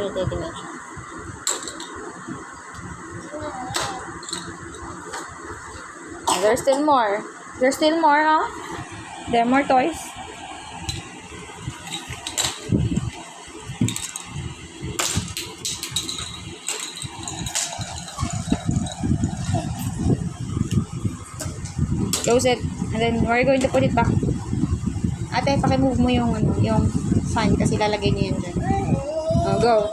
dimension. There's still more. There's still more, huh? There are more toys. Close it. And then we're going to put it back. Ate, pakimove mo yung, yung fan kasi lalagay niyo yan dyan. Oh, go.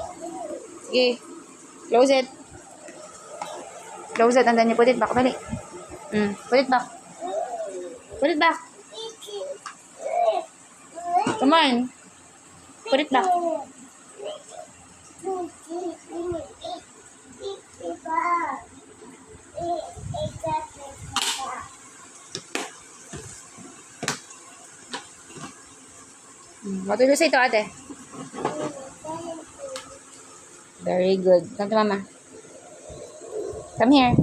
Sige. Close it. Close it and then you put it back. Dali. Put it back. Put it back. Come on. Put it back. What will you say to ate? Very good. Come to mama. Come here.